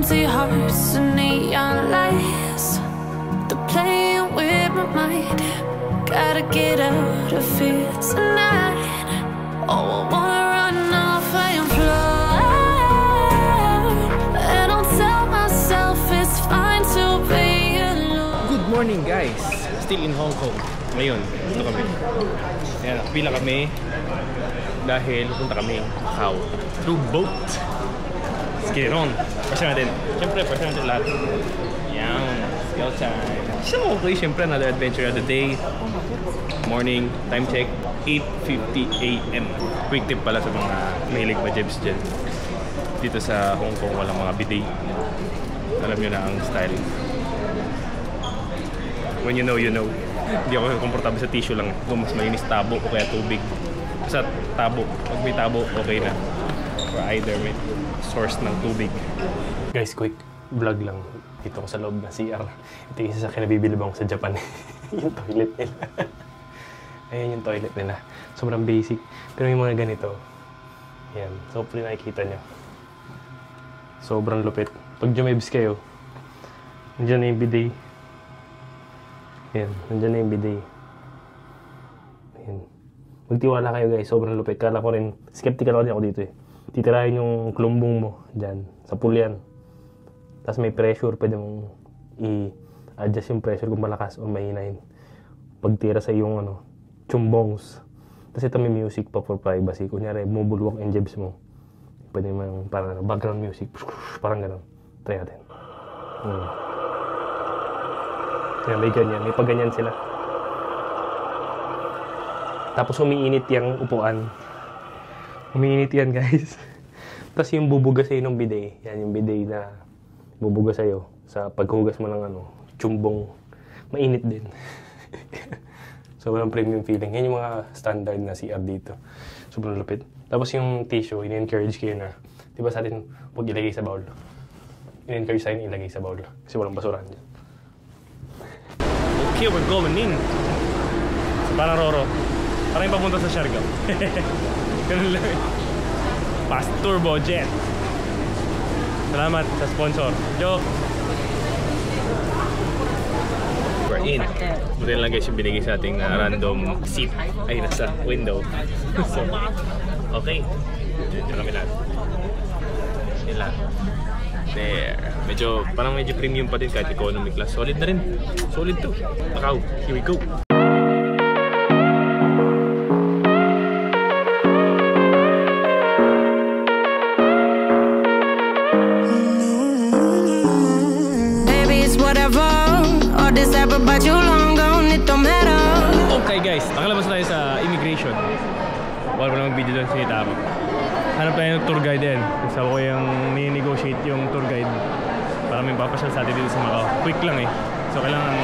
empty hearts and neon lights. They're playing with my mind. Gotta get out of here tonight. Oh, I wanna run off and fly, and I'll tell myself it's fine to be alone. Good morning guys! Still in Hong Kong. Ngayon, ito kami. Ayan, nakapila kami dahil pupunta kami Macau through boat. Skiron. Pasya natin. Siyempre, pasya natin lahat. Yan. Skill time. So, okay, siyempre, another adventure of the day. Morning, time check, 8:50 AM. Quick tip pala sa mga mahilig ma-jebs dyan. Dito sa Hong Kong, walang mga bidet. Alam nyo na ang style. When you know, you know. Hindi ako komportable sa tissue lang. Kung mas malinis tabo o kaya tubig. Sa tabo. Pag may tabo, okay na. Or either may source ng tubig. Guys, quick vlog lang. Dito ko sa loob ng CR. Ito yung isa sa kinabibilibang ko sa Japan. Yung toilet nila. Ayan yung toilet nila. Sobrang basic. Pero may mga ganito. Ayan. So, hopefully nakikita nyo. Sobrang lupit. Pag jumibs kayo, nandiyan na yung bidet. Ayan. Nandiyan na yung bidet. Ayan. Magtiwala kayo guys. Sobrang lupit. Kala ko rin, skeptical ako dito eh. Titirahin yung klumbong mo dyan. Sa pool yan. Tapos may pressure. Pwede mong i-adjust yung pressure kung malakas o mahinahin. Pagtira sa yung chumbongs. Tapos ito may music pa for privacy. Kunyari, bumubulwak yung jebs mo. Pwede yung parang background music. Parang gano'n. Try natin. Yan, may ganyan. May pagganyan sila. Tapos umiinit yung upuan. Umiinit yan, guys. Tapos yung bubuga sa'yo ng bidet. Yan, yung bidet na bubuga sa'yo. Sa paghugas mo ng chumbong. Mainit din. Sobrang premium feeling. Yan yung mga standard na CR dito. Sobrang lupit. Tapos yung tissue, in-encourage kayo na, di ba sa atin, huwag ilagay sa bowl. In-encourage sa'yo ilagay sa bowl. Kasi walang basurahan dyan. Okay, we're going in. Parang Roro. Parang yung papunta sa Siargao. Ganun lang. Fast Turbo Jet. Salamat sa sponsor. Joke. We're in. Buti lang guys yung binigay sa ating random seat ay nasa window. So, okay. Diyan kami lahat. Nila. There. Parang medyo premium pa din kahit economy class. Solid na rin. Solid to. Macau. Here we go. Okay guys, nakalabas tayo sa immigration. Wala ko lang mag-video doon, sinita ako. Hanap tayo ng tour guide din. Sabi ko yung ni-negotiate yung tour guide para may papasyal sa atin dito sa Macau. Quick lang eh. So kailangan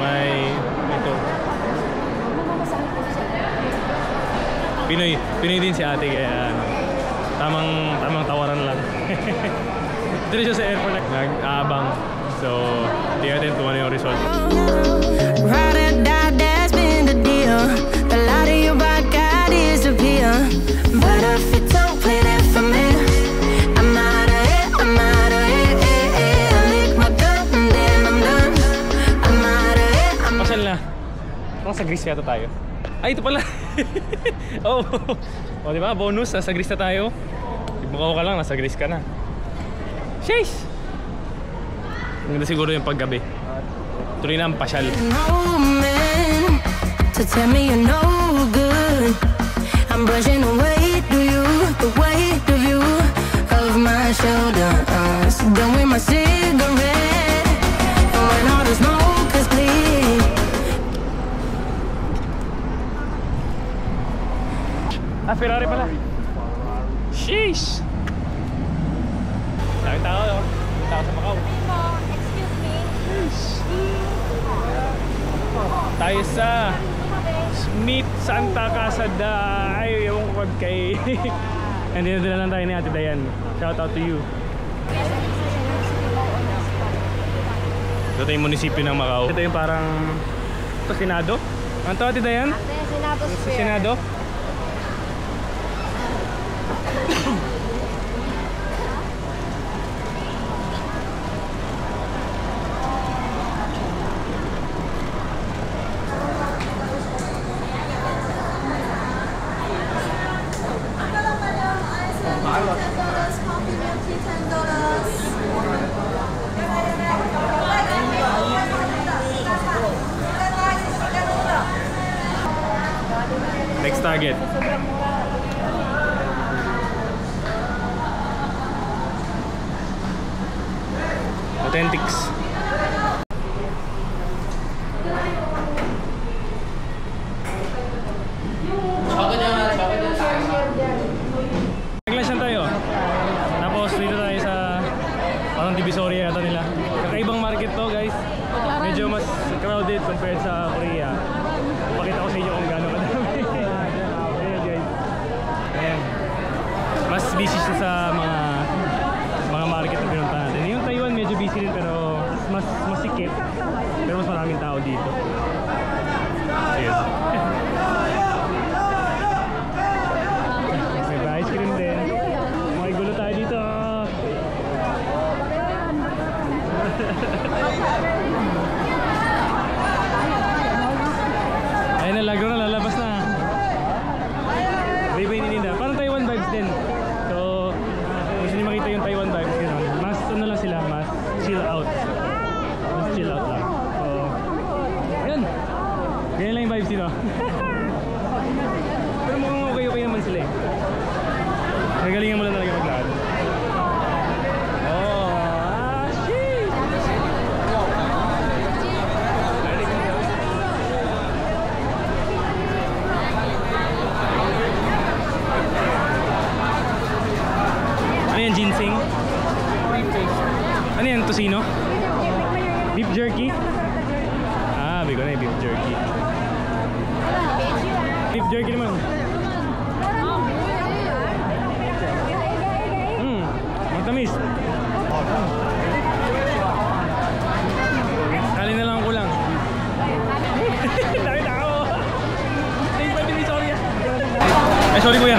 may ito. Pinoy din si ate kaya tamang tawaran lang. Ito rin siya sa airport nag-aabang. So, di natin kung ano yung result. Pasal na. Parang sa Greece yata tayo. Ay, ito pala. Oh, diba? Bonus, nasa Greece na tayo. Ibukaw ka lang, nasa Greece ka na. Sheesh! Maganda siguro yung paggabi. Tuloy na ang pasyal. Ah, Ferrari pala. Sheesh! Daming tao, no? Daming tao sa Macau. Tayo sa Smith Santa Casa da ay yung kod kay and dinadala lang tayo ni Ate Dayan. Shout out to you. Ito yung munisipyo ng Macau. Ito yung parang ito, Senado. Ano to, Ate Dayan? Senado Square. Senado? Next target. Authentics. Nag-lunch lang tayo. Tapos dito tayo sa parang Divisoria yata nila. Kakaibang market to, guys. Medyo mas crowded compared sa Korea. Pakita ko sa inyo kung gaano kadami. Ayan, guys. Ayan. Mas busy siya sa mga market na pinunta natin. Yung Taiwan medyo busy rin pero mas masikip. Pero mas maraming tao dito. So yun. May ice cream din. May gulo tayo dito. Ayun na, lagro na, lalabas na. Baby Ninda. Parang Taiwan vibes din. So, gusto niyo makita yung Taiwan vibes. Gano'n. Mas ano lang sila, mas chill out. Mas chill out lang. So, yun. Ganyan lang yung vibes dito. Pero mukhang okay naman sila eh. Nagalingan mo lang talaga maglakad. Ginseng. Ano yan? Tocino? Beef jerky? Ah, bigo na yung beef jerky. Beef jerky naman. Matamis. Kali na lang kulang. Dami tao. Sorry. Ay, sorry kuya.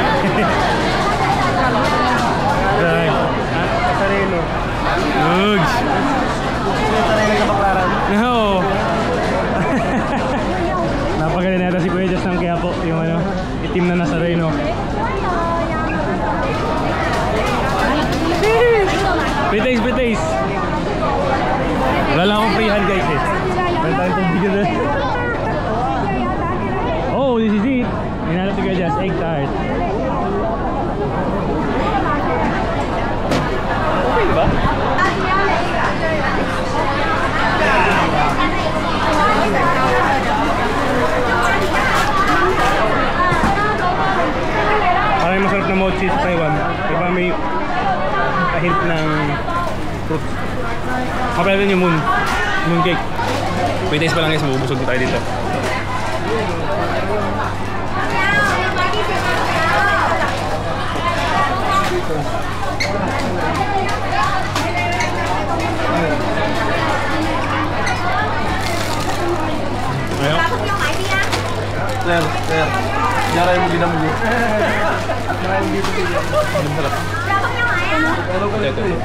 Kasarelo. Ugs. Kasarelo sa Baklaran. No. Napagaling nata si Kuya Just ng Quiapo. Yung ano, itim na Nazareno. Bitais. Wala lang akong free hand, guys eh. Wala tayong tubig na. Oh, this is it. Hinanap si Kuya Just, egg tart. Okay ba? Parang masarap na mochi sa Taiwan. Diba may kahint ng fruit. Kapala din yung moon cake. Wait days pa lang guys, mabubusog tayo dito. Ayo. Sir. Nyara yung hindi naman yun. Nyara yung dito dito. Masarap. Ano ka dito eh?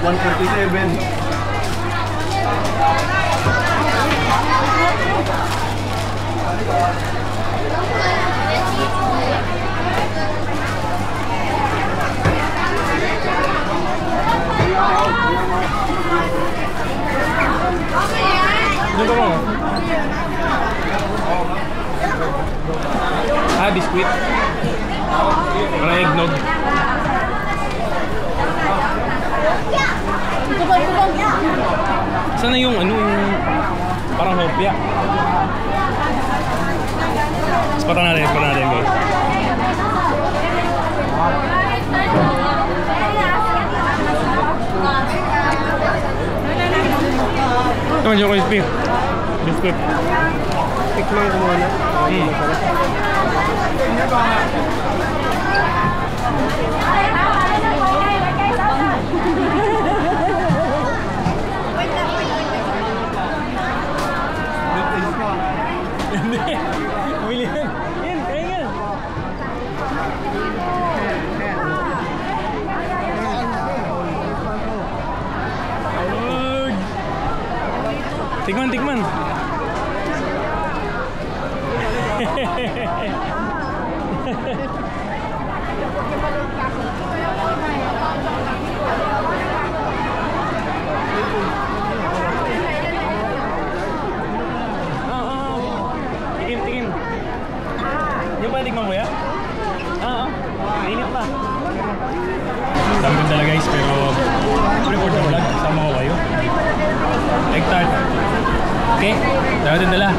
147. Dito mo. Biskuit. Parang eggnog. Sana yung ano, yung parang hopya. Spatan natin guys. Ito medyo crispy. Biskuit. Tikman ko muna. Hindi. Bumili yan. Yan, kaya nga. Tikman. Tingin. Okay? Dami din dala.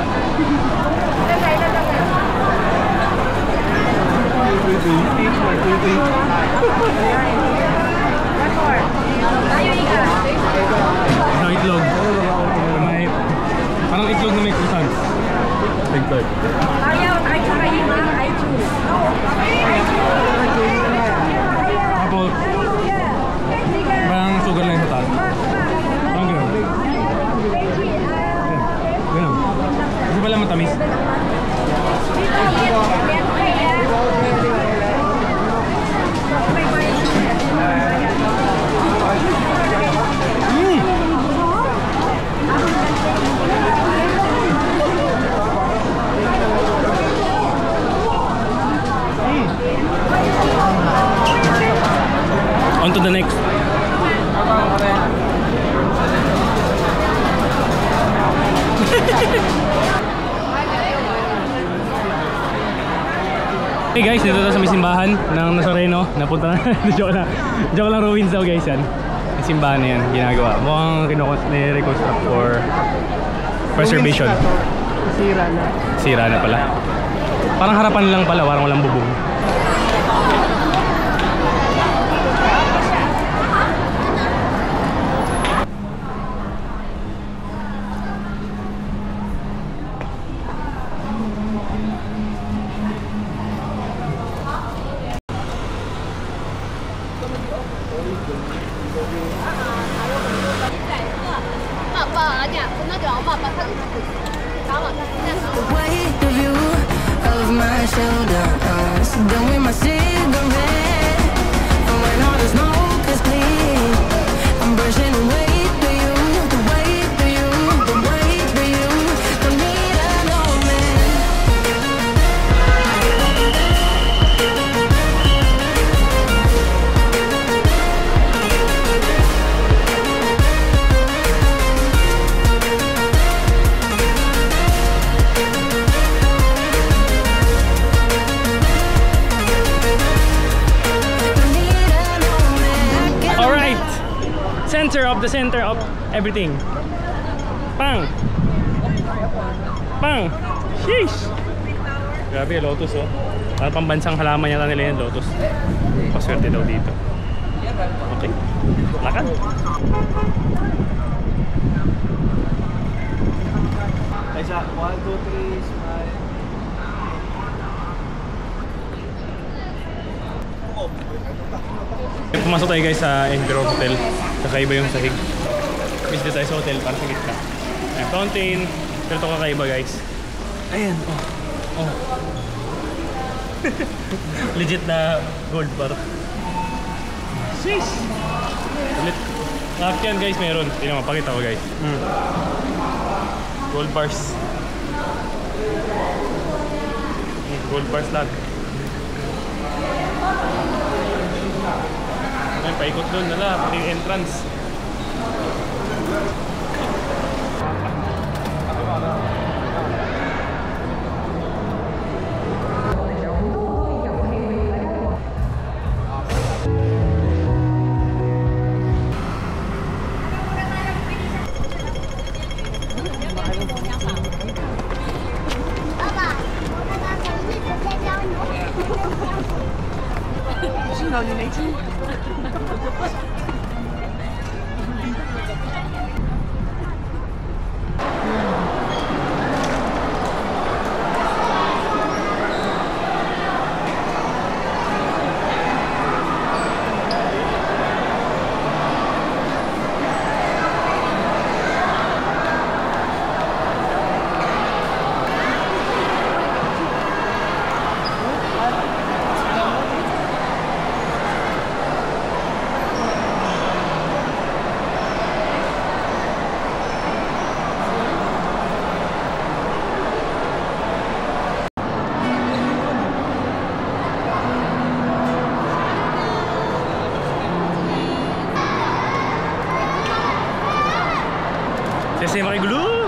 Isang itlog. May, parang itlog na may croissant. Itlog. Tapos, parang sugar lang sa taas. Parang gano'n. Gano'n. Kasi pala matamis. On to the next. Hey guys, dito na sa may simbahan ng Nazareno. Napunta na. Joke lang ruins daw guys yan. Yung simbahan na yan, ginagawa. Mukhang reconstruct for preservation. Sira na. Sira na pala. Parang harapan lang pala, parang walang bubong. The weight of you, of my shoulders, done with my cigarette. And when all the smoke is clear, I'm brushing away for you. The weight for you, the weight for you. Don't need an old man. Center of everything. Pang! Pang! Sheesh! Grabe, lotus oh. Para pambansang halaman yata nila yung lotus. Paswerte daw dito. Okay. Lakad. Isa, 1, 2, 3, smile. Pumasok tayo guys sa Emperor Hotel. Kakaiba yung sahig. Visit tayo sa hotel para sa gitna. Ayan, fountain. Pero ito kakaiba guys. Ayan, oh. Legit na gold bar. Sheesh! Ulit. Lahat yan guys meron. Tingnan mo, pakita ko guys. Gold bars. Gold bars lahat. Ay, paikot doon nala, pati yung entrance. Kasi makigulo.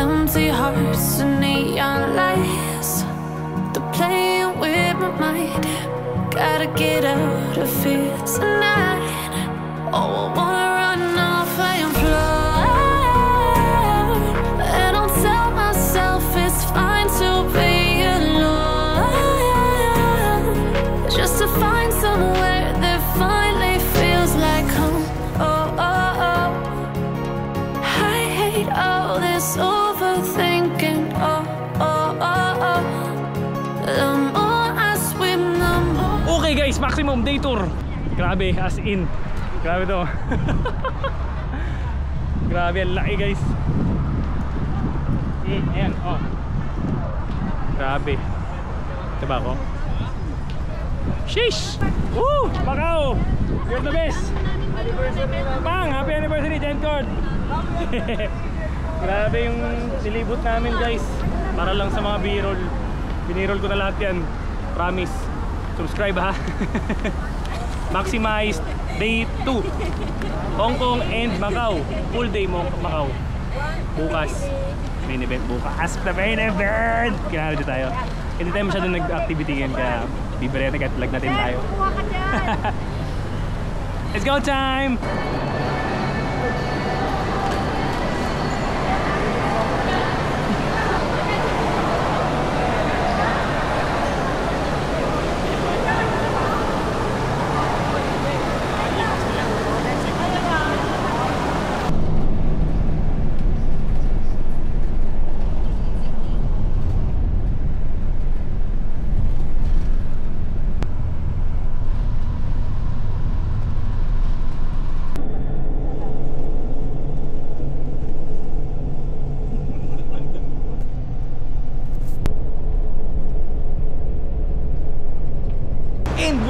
Empty hearts and neon lights, they're playing with my mind. Gotta get out of here tonight. Oh, I wanna run off and fly, and I'll tell myself it's fine to be alone, just to find somewhere that finally feels like home. Oh, oh, oh. I hate all this overthinking. Oh, oh, oh, oh. The more I swim, the more. Okay guys, maximum day tour. Grabe, as in. Grabe to. Grabe, ang laki guys. Ayan, oh. Grabe. Diba ako? Sheesh! Woo! Macau! You're the best! Pang! Happy anniversary, Gencord! Grabe yung nilibot namin guys. Para lang sa mga b-roll. Binirol ko na lahat yan. Promise. Subscribe ha. Maximized Day 2 Hong Kong and Macau. Full day Macau. Bukas main event bukas. The main event! Kaya dito tayo. Hindi tayo masyadong nag-activity yan. Kaya libre natin kahit vlog natin tayo. Let's go time!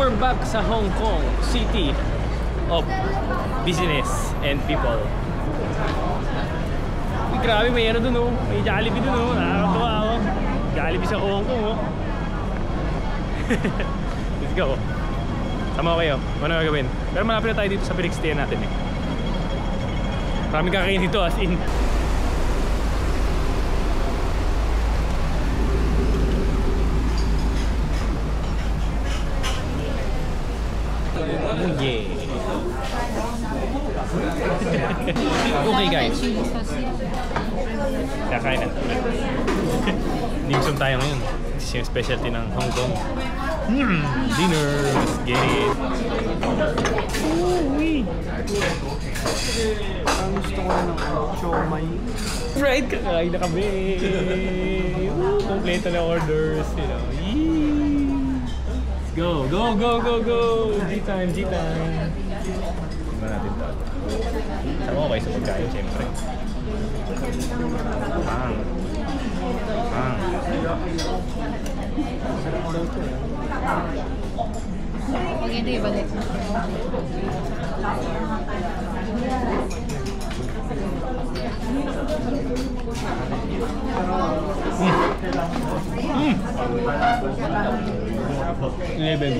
We're back sa Hong Kong, city of business and people. Uy, grabe, may ano dun oh. May Jollibee dun oh. Nakakatawa ako. Jollibee sa Hong Kong oh. Let's go. Sama ko kayo. Ano gagawin? Pero malapit na tayo dito sa pinagstayan natin eh. Maraming kakain dito as in. Oh yeah. Okay guys. Kakain na. Dimsum tayo ngayon. This yung specialty ng Hong Kong. Dinner. Let's get it. Ooh-wee. Ang gusto ko ng siomai. Right, kakain na kami. Kompleto na orders. You know. Go, go, go, go, go! G-time, G-time! Tignan natin ito. Sama ko kayo sa pagkain, syempre. Pang! Pang! Huwag hindi ibalik. Eleven.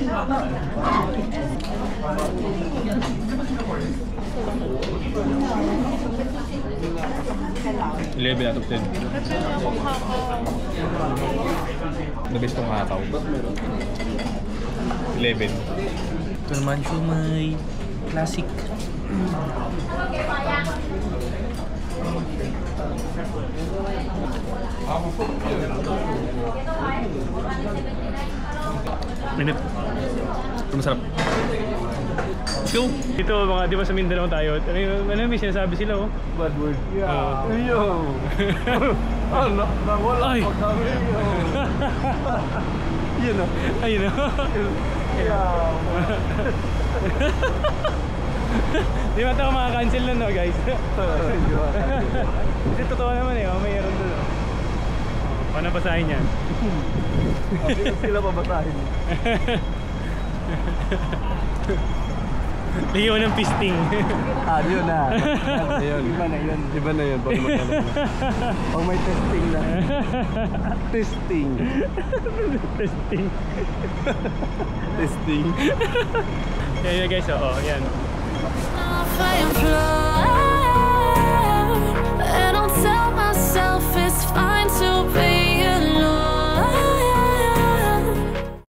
11 out of 10. The best tong hakaw. 11. Ito naman siomai. Classic. Minute. Ito masarap. Let's go! Dito mga, di ba sa Mindanao tayo? Ano may sinasabi sila oh? Bad word. Yeah. Yo! Nawala pa kami. Yun o. Ayun o. Yeah. Di ba ito makakancel na no guys? Kasi totoo naman eh, mayroon doon oh. Paano basahin yan? Sila babasahin. Liyo ng pisting. Yun na. Ayun. Iba na yun. Iba na yun. Pag magkalat na. Pag may testing na. Testing. Testing. Testing. Yan guys, oo. Yan. And I'll tell